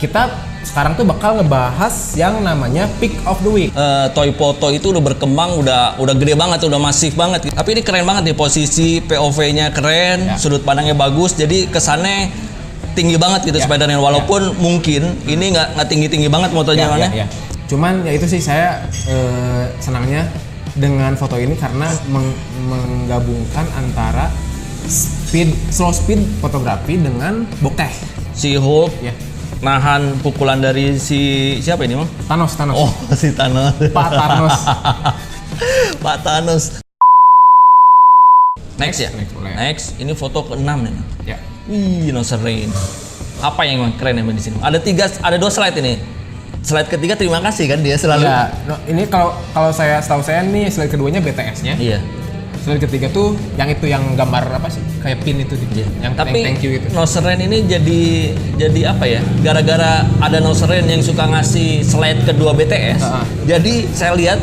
Kita sekarang tuh bakal ngebahas yang namanya Pick of the Week. Toy Photo itu udah berkembang, udah gede banget, udah masif banget. Tapi ini keren banget nih, posisi POV-nya keren, sudut pandangnya bagus, jadi kesannya tinggi banget gitu Spider-Man. Walaupun mungkin ini nggak tinggi-tinggi banget motonya mana. Cuman ya itu sih saya senangnya dengan foto ini karena menggabungkan antara slow speed fotografi dengan bokeh. Si Hulk nahan pukulan dari si siapa ini, Mang? Thanos. Oh, si Thanos. Pak Thanos. Pak Thanos. Next ya? Next. Ini foto ke-6 nih. Ya. Wih, nose rain. Apa yang emang keren emang di sini? Ada 2 slide ini. Slide ketiga terima kasih kan dia selalu. Ya, ini kalau setahu saya nih slide keduanya BTS-nya. Iya. Slide ketiga tuh yang gambar apa sih? Kayak pin itu gitu. Yang tapi thank you itu. nose rain ini jadi apa ya? Gara-gara ada nose rain yang suka ngasih slide kedua BTS. Jadi saya lihat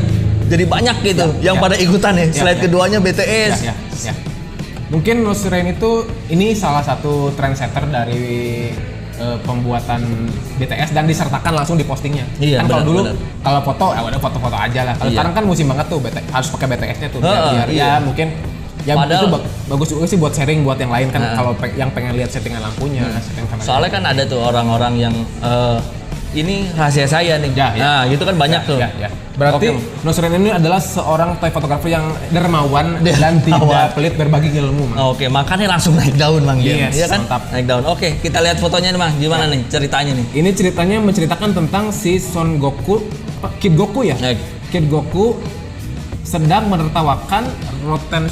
jadi banyak gitu yang pada ikutan ya. Slide keduanya BTS. Ya. Mungkin nose rain itu ini salah satu trendsetter dari pembuatan BTS dan disertakan langsung di postingnya. Iya, kan kalau dulu kalau foto ya udah foto-foto aja lah. Kalau sekarang kan musim banget tuh harus pakai BTS-nya tuh biar ya mungkin ya padahal, itu bagus juga sih buat sharing buat yang lain kan kalau yang pengen lihat settingan lampunya, setting kamera. Soalnya kan ada tuh orang-orang yang ini rahasia saya nih. Nah, gitu kan banyak tuh. Berarti nose rain ini adalah seorang toy fotografer yang dermawan dan tidak pelit berbagi ilmu, Mang. Oke, makanya langsung naik daun, Mang. Iya kan? Mantap. Naik daun. Oke, kita lihat fotonya nih, Mang. Gimana nih ceritanya nih? Ini ceritanya menceritakan tentang si Son Goku, Kid Goku ya. Kid Goku sedang menertawakan Roten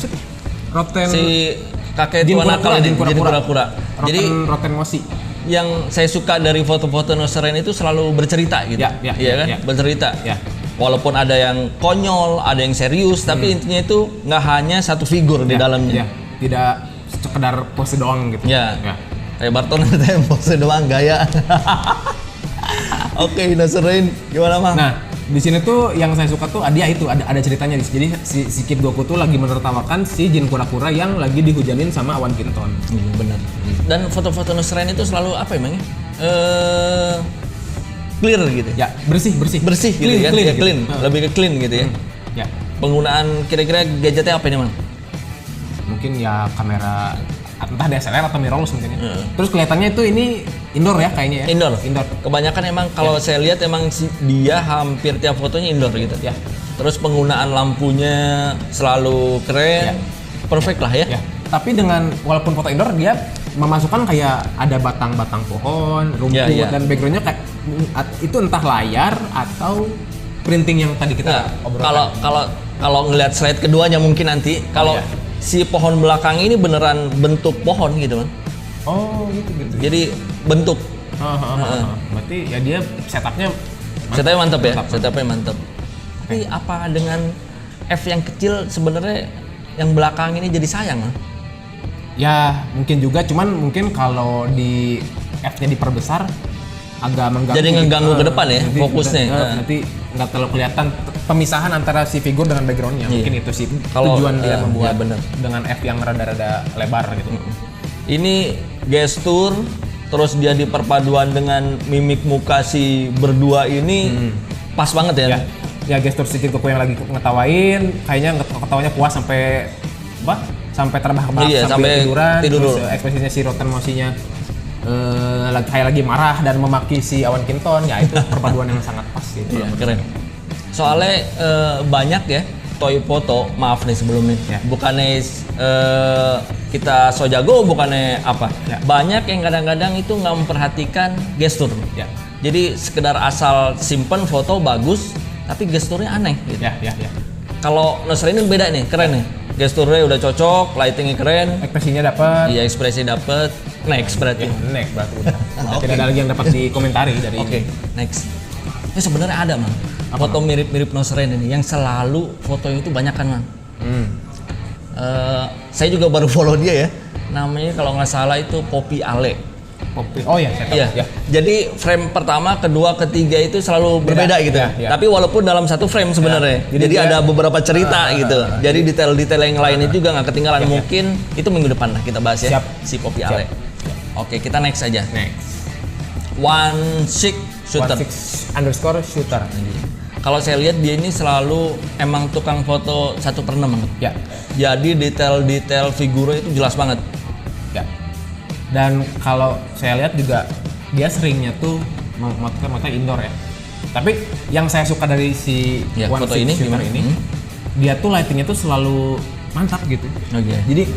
si kakek tua nakal ini, Jin Kura-Kura. Jadi Roten Moshi. Yang saya suka dari foto-foto nose rain itu selalu bercerita gitu. Iya kan? Bercerita. Walaupun ada yang konyol, ada yang serius, tapi intinya itu nggak hanya satu figur di dalamnya. Tidak sekedar pose doang gitu. Kayak Barton yang pose doang gaya. Oke, nose rain gimana, Mang? Nah, di sini tuh yang saya suka tuh ada ceritanya. Jadi si Kid Goku tuh lagi menertawakan si Jin Kura-Kura yang lagi dihujanin sama awan kinton. Bener. Dan foto-foto nose rain itu selalu apa emangnya? Clear gitu. Ya, bersih gitu kan? Clean. Lebih ke clean gitu ya. Ya. Penggunaan kira-kira gadgetnya apa ini, Mang? Mungkin ya kamera entah DSLR atau mirrorless mungkin ya. Terus kelihatannya itu ini indoor ya kayaknya ya. Indoor. Kebanyakan emang kalau saya lihat emang dia hampir tiap fotonya indoor gitu. Terus penggunaan lampunya selalu keren. Perfect lah ya. Tapi dengan walaupun foto indoor dia memasukkan kayak ada batang-batang pohon, rumput dan backgroundnya kayak itu entah layar atau printing yang tadi kita obrolkan. Kalau ngelihat slide keduanya mungkin nanti kalau si pohon belakang ini beneran bentuk pohon gitu kan? Oh gitu. Jadi bentuk. Berarti ya dia setupnya mantap ya. Setupnya mantap. Tapi apa dengan F yang kecil sebenarnya yang belakang ini jadi sayang? Ya mungkin juga, cuman mungkin kalau di F-nya diperbesar agak mengganggu. Jadi ngeganggu ke depan ya fokusnya. Nanti nggak terlalu kelihatan pemisahan antara si figur dengan backgroundnya. Mungkin itu sih tujuan dia membuat dengan F yang rada-rada lebar gitu. Ini gestur, terus dia diperpaduan dengan mimik muka si berdua ini pas banget ya. Ya gestur si Kid Goku yang lagi ngetawain, kayaknya ketawanya puas sampai sampai terbahak-bahak sampai tiduran. Terus ekspresinya si Roten Moshi-nya kayak lagi marah dan memaki si awan kinton, ya itu perpaduan yang sangat pas gitu. Keren. Soalnya banyak ya toy foto, maaf nih sebelumnya, bukannya kita so jago, bukannya apa. Banyak yang kadang-kadang itu nggak memperhatikan gestur. Jadi sekedar asal simpen foto bagus, tapi gesturnya aneh gitu. Kalau nose rain ini beda nih, keren nih. Gesturnya udah cocok, lightingnya keren, ekspresinya dapat. Iya, ekspresi dapat. Next berarti. Next berarti udah. Tidak ada lagi yang dapat dikomentari dari. Oke, next. Sebenarnya ada, Mang. Foto mirip-mirip nose rain ini yang selalu fotonya itu banyak kan, Mang. Saya juga baru follow dia ya. Namanya kalau nggak salah itu Poppy Ale. Oh ya, saya tahu. Jadi frame pertama, kedua, ketiga itu selalu berbeda gitu. Tapi walaupun dalam satu frame sebenarnya. Jadi ada beberapa cerita gitu. Jadi detail-detail yang lainnya juga nggak ketinggalan. Mungkin itu minggu depan lah kita bahas ya. Si Poppy Ale. Oke, kita next aja. 16_shooter. Kalau saya lihat dia ini selalu emang tukang foto 1/6 banget. Ya. Jadi detail-detail figurnya itu jelas banget. Ya. Dan kalau saya lihat juga dia seringnya tuh motor indoor ya. Tapi yang saya suka dari si foto ini shooter ini, dia tuh lightingnya tuh selalu mantap gitu. Jadi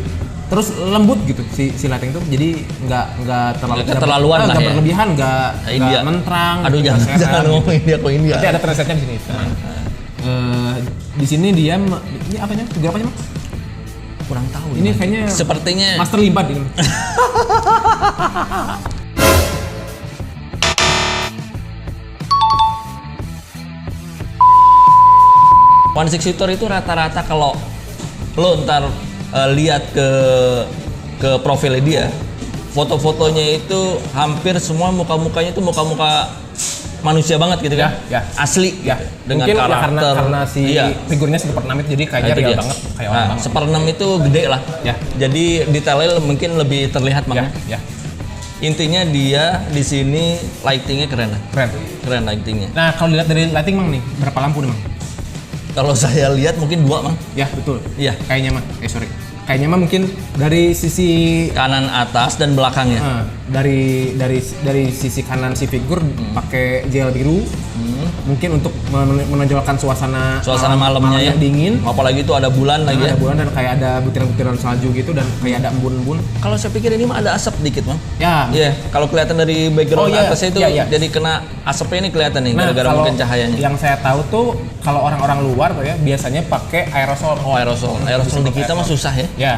terus lembut gitu si lighting tuh, jadi nggak terlaluan lah ya. Berlebihan, nggak menterang. Aduh jangan ngomongin dia kok India. Tapi ada presetnya di sini. Di sini dia ini apanya? Figur apanya, Mas? Kurang tahu. Ini kayaknya sepertinya master libat ini. $16 itu rata-rata kalau lo ntar lihat ke profilnya dia, foto-fotonya itu hampir semua muka-mukanya itu muka-muka manusia banget gitu kan? Ya. Asli ya. Dengan mungkin karakter. Karena si figurnya 1/6 jadi kayaknya real banget, kayak orang banget. 1/6 itu gede lah. Ya. Jadi detailnya mungkin lebih terlihat makanya. Ya. Intinya dia di sini lightingnya keren lah. Keren lightingnya. Nah, kalau dilihat dari lighting Mang nih, berapa lampu nih Mang? Kalau saya lihat mungkin 2 Mang. Ya betul. Iya. Kayaknya Mang. Kayaknya mah mungkin dari sisi kanan atas dan belakangnya. Dari sisi kanan si figur pakai gel biru. Mungkin untuk menonjolkan suasana malamnya yang dingin. Apalagi itu ada bulan lagi ya. Ada bulan dan kayak ada butiran-butiran salju gitu dan kayak ada embun-embun. Kalau saya pikir ini mah ada asap dikit Mang. Ya. Iya. Kalau kelihatan dari background atasnya itu jadi kena asapnya ini kelihatan nih gara-gara mungkin cahayanya. Yang saya tahu tuh kalau orang-orang luar tuh ya biasanya pakai aerosol. Aerosol di kita mah susah ya. Ya.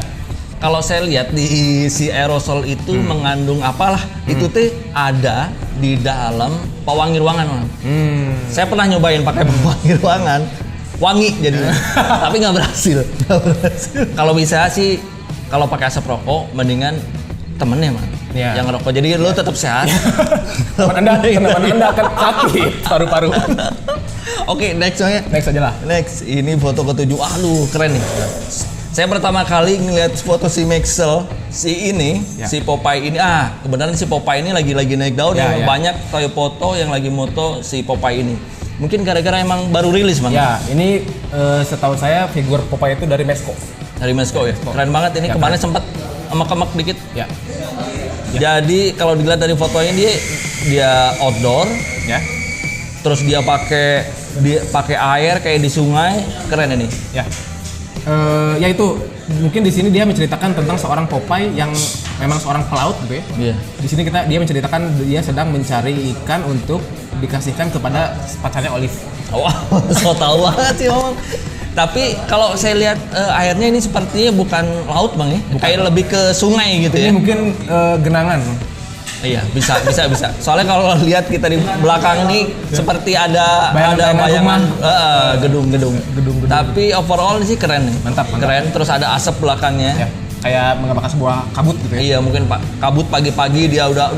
Kalau saya lihat di si aerosol itu mengandung apalah, itu tuh ada di dalam pewangi ruangan, Mang. Saya pernah nyobain pakai pewangi ruangan, wangi jadinya, tapi nggak berhasil. Kalau bisa sih, kalau pakai asap rokok, mendingan temennya, Mang. Ya. Yang ngerokok, jadi lo tetap sehat. Teman anda akan sakit paru-paru. Oke, next aja lah. Next, ini foto ke-7. Aduh, keren nih. Saya pertama kali ngeliat foto si Maxell, si Popeye ini. Kebenaran si Popeye ini lagi naik daun ya. Banyak foto yang lagi moto si Popeye ini. Mungkin gara-gara emang baru rilis, Bang. Ya, ini setahu saya figur Popeye itu dari Mezco. Dari Mezco ya. Keren banget ini. Kemarin sempat emek-emek dikit. Ya. Jadi kalau dilihat dari fotonya dia outdoor. Ya. Terus dia pakai air kayak di sungai. Keren ini. Ya. Ya itu mungkin di sini dia menceritakan tentang seorang Popeye yang memang seorang pelaut gitu ya. Iya. Di sini dia menceritakan dia sedang mencari ikan untuk dikasihkan kepada pacarnya Olive. Wah, so tau banget sih Bang. Tapi kalau saya lihat airnya ini sepertinya bukan laut Bang ya. Kayak lebih ke sungai gitu ya. Ini mungkin genangan. Iya, bisa. Soalnya kalau lihat kita di belakang ini seperti ada bayangan gedung-gedung. Tapi overall sih keren nih. Mantap. Keren, terus ada asap belakangnya. Ya, kayak menggambarkan sebuah kabut gitu ya. Iya, mungkin kabut pagi-pagi dia udah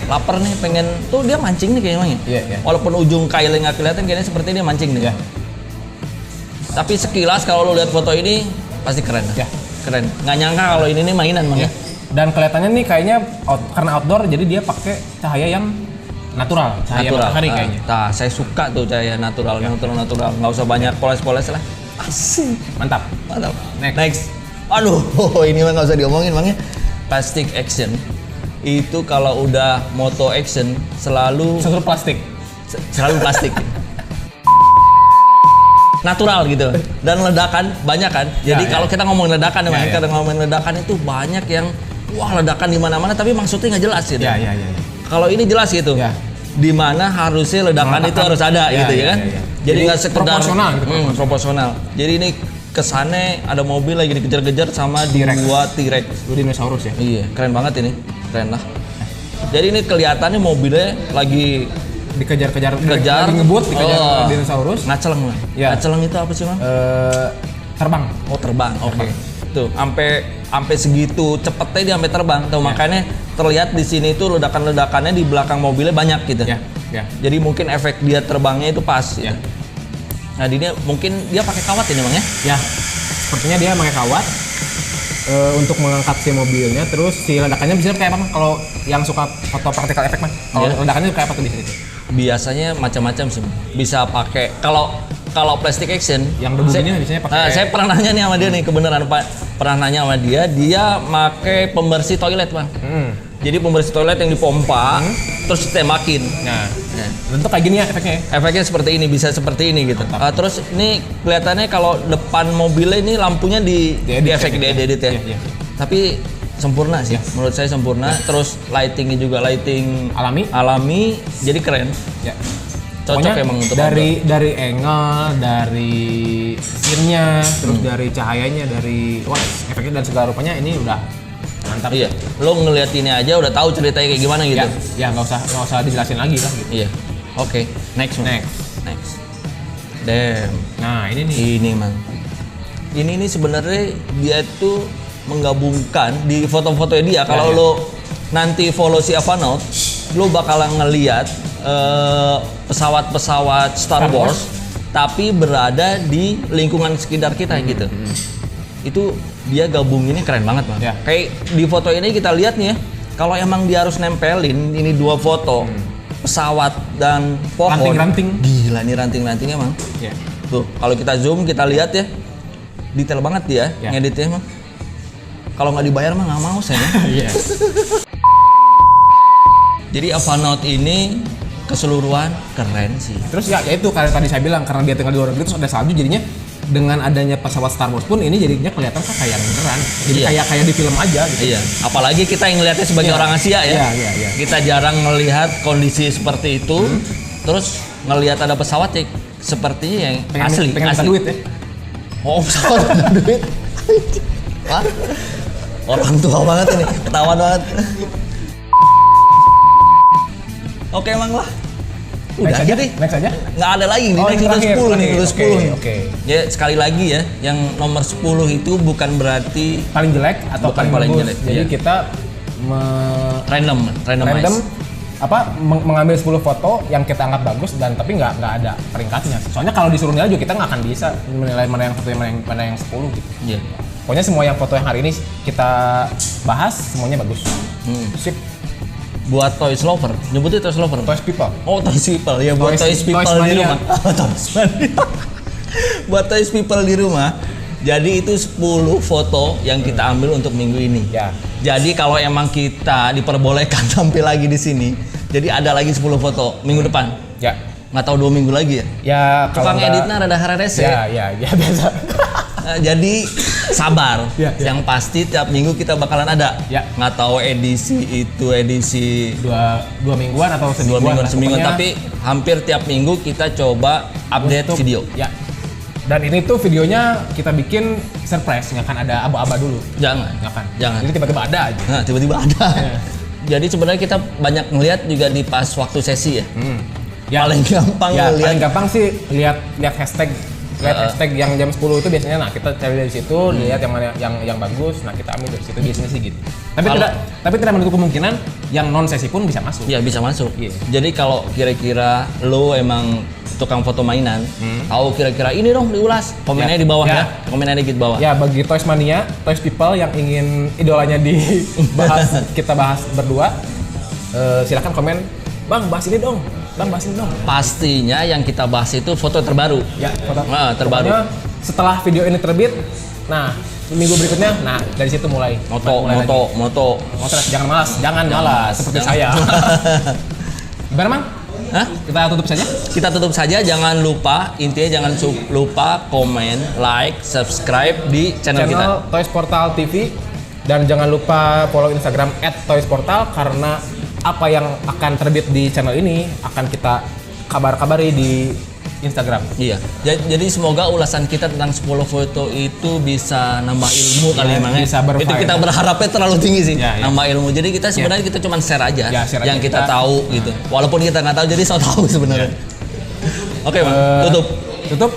lapar nih, pengen tuh dia mancing nih kayaknya. Iya. Walaupun ujung kailnya nggak kelihatan, kayaknya seperti dia mancing nih. Ya. Tapi sekilas kalau lo lihat foto ini pasti keren. Ya. Keren. Nggak nyangka kalau ini nih mainan Bang ya. Dan kelihatannya nih kayaknya karena outdoor jadi dia pakai cahaya yang natural, cahaya matahari kayaknya. Saya suka tuh cahaya natural. Nggak usah banyak poles-poles lah. Asik. Mantap. Next. Aduh, ini mah nggak usah diomongin Bang ya. Plastic action. Itu kalau udah moto action selalu plastik. Selalu plastik. Natural gitu. Dan ledakan banyak kan. Jadi kalau kita ngomongin ledakan kita ngomongin ledakan itu banyak yang ledakan di mana-mana tapi maksudnya nggak jelas gitu. Iya. Kalau ini jelas gitu. Ya. Di mana harusnya ledakan itu harus ada gitu ya kan. Jadi nggak sekedar proporsional gitu. Proporsional. Jadi ini kesannya ada mobil lagi dikejar-kejar sama dua T-Rex. Dua dinosaurus ya. Iya, keren banget ini. Keren lah. Jadi ini kelihatannya mobilnya lagi dikejar-kejar lagi ngebut dikejar dinosaurus. Ngaceleng lah. Ya. Ngaceleng itu apa sih, Bang? Terbang. Terbang. Oke. Tuh, sampai segitu cepetnya dia sampai terbang. Tuh makanya terlihat di sini tuh ledakan-ledakannya di belakang mobilnya banyak gitu. Ya. Jadi mungkin efek dia terbangnya itu pas gitu. Ya. Nah, mungkin dia pakai kawat ini, Bang ya? Ya. Sepertinya dia pakai kawat. untuk mengangkat si mobilnya, terus si ledakannya bisa kayak apa Mang? Kalau yang suka foto practical effect Mang, kalau ledakannya kayak apa tuh biasanya? Biasanya macam-macam sih. Bisa pakai kalau plastic action yang debu ini biasanya pakai. Saya pernah nanya nih sama dia nih, kebenaran Pak. Pernah nanya sama dia pakai pembersih toilet Bang. Jadi pembersih toilet yang dipompa, terus tembakin. Nah, bentuk kayak gini ya efeknya. Efeknya seperti ini, bisa seperti ini gitu. Terus ini kelihatannya kalau depan mobilnya ini lampunya di efek diedit ya. Iya. Tapi sempurna sih, menurut saya sempurna. Terus lightingnya juga lighting alami, jadi keren. Ya. Cocok pokoknya emang untuk dari angle, dari scene-nya, terus dari cahayanya, dari efeknya dan segala rupanya ini udah mantap. Iya, lo ngeliat ini aja udah tahu ceritanya kayak gimana gitu. Ya nggak usah dijelasin lagi lah gitu. Iya. Oke, next. Damn. Nah ini nih. Ini Mang. Ini sebenarnya dia tuh menggabungkan di foto-fotonya dia. Kalau lo nanti follow si Avanaut, lo bakalan ngeliat pesawat-pesawat Star Wars, tapi berada di lingkungan sekitar kita gitu. Itu dia gabunginnya keren banget Bang. Ya. Kayak di foto ini kita lihat nih ya, kalau emang dia harus nempelin ini dua foto pesawat dan pohon. Ranting-ranting. Gila nih ranting-rantingnya Bang. Ya. Tuh, kalau kita zoom kita lihat ya, detail banget dia ngeditnya Bang. Kalau nggak dibayar mah nggak mau saya. Iya. Jadi Avanaut ini keseluruhan keren sih. Terus ya itu karena tadi saya bilang karena dia tinggal di luar negeri terus ada salju jadinya dengan adanya pesawat Star Wars pun ini jadinya kelihatan kayak beneran. Jadi kayak di film aja gitu. Iya. Apalagi kita yang ngelihatnya sebagai orang Asia ya. Iya. Kita jarang melihat kondisi seperti itu. Terus ngelihat ada pesawat ya sepertinya yang asli. Pengen dapat duit ya. Oh, pesawat ada duit. Wah. Orang tua banget ini, ketahuan banget. Oke Mang lah. Udah aja deh. Next aja. Nggak ada lagi nih, next udah 10 nih, udah 10 nih. Oke. Ya sekali lagi ya, yang nomor 10 itu bukan berarti paling jelek atau bukan paling bagus. jelek. Jadi kita random mengambil 10 foto yang kita anggap bagus dan tapi nggak ada peringkatnya. Soalnya kalau disuruh nilai juga kita nggak akan bisa menilai mana yang 1 mana yang 10 gitu. Iya. Pokoknya semua yang foto yang hari ini kita bahas semuanya bagus. Sip. Buat Toys Lover, nyebutnya Toys Lover? Toys People. Oh, Toys People. Ya buat Toys People di rumah. Buat Toys People di rumah. Jadi itu 10 foto yang kita ambil untuk minggu ini. Ya. Jadi kalau emang kita diperbolehkan tampil lagi di sini, jadi ada lagi 10 foto minggu depan. Ya. Nggak tahu 2 minggu lagi ya? Ya. Tukang editnya rada hararese. Ya biasa. Jadi sabar. Ya. Yang pasti tiap minggu kita bakalan ada. Ya. Nggak tahu edisi 2 mingguan atau semingguan. Tapi hampir tiap minggu kita coba update video. Ya. Dan ini tuh videonya kita bikin surprise, nggak akan ada aba-aba dulu. Jangan. Jadi tiba-tiba ada aja. Nah, tiba-tiba ada. Ya. Jadi sebenarnya kita banyak ngelihat juga di pas waktu sesi ya. Paling gampang sih lihat hashtag. Hashtag yang jam 10 itu biasanya, nah kita cari dari situ, lihat yang mana yang bagus, nah kita ambil dari situ biasanya sih gitu. Tapi tidak menutup kemungkinan yang non sesi pun bisa masuk. Iya bisa masuk. Yeah. Jadi kalau kira-kira lo emang tukang foto mainan, tahu kira-kira ini dong diulas, komennya di bawah ya. Komennya dikit bawah. Ya bagi Toys Mania, Toys People yang ingin idolanya dibahas, kita bahas berdua, silakan komen, Bang bahas ini dong. Pastinya yang kita bahas itu foto terbaru. Ya, foto terbaru. Pokoknya setelah video ini terbit, nah minggu berikutnya, nah dari situ mulai. Moto. Jangan malas seperti saya. Gimana Mang? Hah? Kita tutup saja. Jangan lupa, intinya jangan lupa komen, like, subscribe di channel kita. Toys Portal TV dan jangan lupa follow Instagram @toysportal karena apa yang akan terbit di channel ini akan kita kabar-kabari di Instagram. Iya. Jadi semoga ulasan kita tentang 10 foto itu bisa nambah ilmu kali Mang. Bisa berfaedah. Itu kita berharapnya terlalu tinggi sih. Ya. Nambah ilmu. Jadi kita sebenarnya kita cuma share aja yang kita tahu gitu. Walaupun kita nggak tahu jadi so tahu sebenarnya. Oke, Bang. Tutup.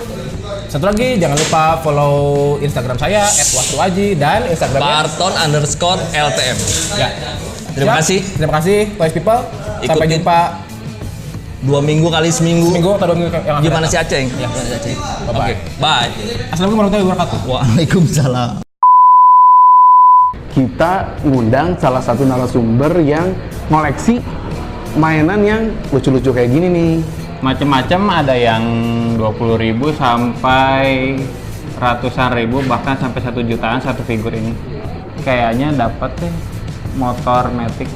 Satu lagi jangan lupa follow Instagram saya @wasduaji dan Instagramnya Barton_LTM. Ya. Terima kasih Toys People. Sampai jumpa 2 minggu kali seminggu. Atau 2 minggu yang gimana si Aceng? Ya. Bye. Assalamualaikum warahmatullahi wabarakatuh. Waalaikumsalam. kita ngundang salah satu narasumber yang ngoleksi mainan yang lucu-lucu kayak gini nih. Macem-macem, ada yang 20.000 sampai ratusan ribu, bahkan sampai 1 jutaan satu figur ini. Kayaknya dapat deh motor Matic